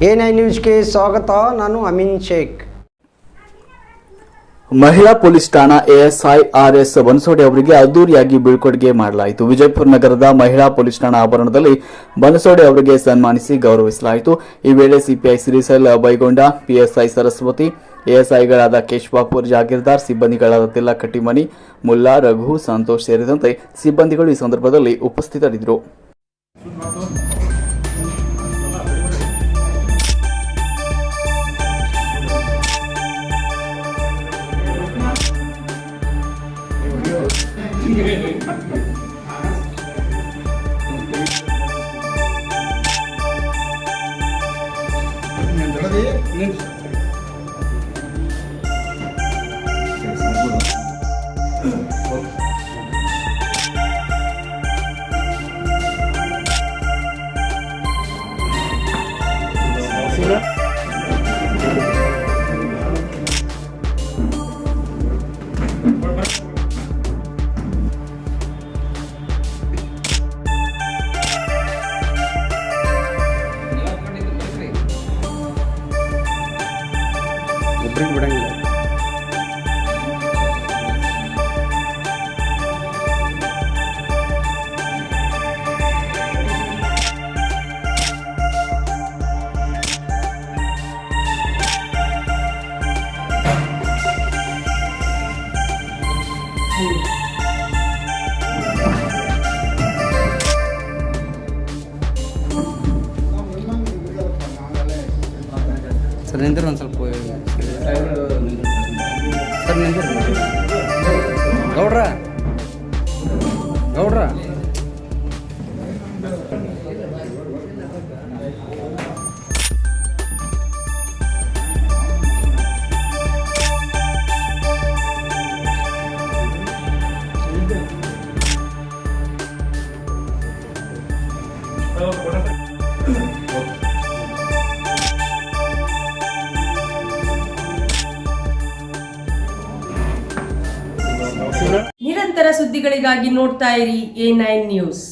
A9 ನ್ಯೂಸ್ಗೆ ಸ್ವಾಗತ. ನಾನು ಅಮೀನ್ ಶೇಖ್. ಮಹಿಳಾ ಪೊಲೀಸ್ ಠಾಣಾ ಎಎಸ್ಐ ಆರ್ಎಸ್ ಬನಸೋಡೆ ಅವರಿಗೆ ಅದ್ದೂರಿಯಾಗಿ ಬೀಳ್ಕೊಡುಗೆ ಮಾಡಲಾಯಿತು. ವಿಜಯಪುರ ನಗರದ ಮಹಿಳಾ ಪೊಲೀಸ್ ಠಾಣಾ ಆವರಣದಲ್ಲಿ ಬನಸೋಡೆ ಅವರಿಗೆ ಸನ್ಮಾನಿಸಿ ಗೌರವಿಸಲಾಯಿತು. ಈ ವೇಳೆ ಸಿಪಿಐ ಶ್ರೀಸೈಲ್ ಬೈಗೊಂಡ, ಪಿಎಸ್ಐ ಸರಸ್ವತಿ, ಎಎಸ್ಐಗಳಾದ ಕೇಶವಾಪುರ್ ಜಾಗೀರ್ದಾರ್, ಸಿಬ್ಬಂದಿಗಳಾದ ತಿಲ್ಲ ಕಟ್ಟಿಮನಿ, ಮುಲ್ಲಾ, ರಘು, ಸಂತೋಷ್ ಸೇರಿದಂತೆ ಸಿಬ್ಬಂದಿಗಳು ಈ ಸಂದರ್ಭದಲ್ಲಿ ಉಪಸ್ಥಿತರಿದ್ದರು. ಸರ್ ನಿಂತಿರು ಒಂದು ಸ್ವಲ್ಪ ಸರ್ ನಿಂತಿರು ಗೌಡ್ರ ನಿರಂತರ ಸುದ್ದಿಗಳಿಗಾಗಿ ನೋಡ್ತಾ ಇರಿ A9 ನ್ಯೂಸ್.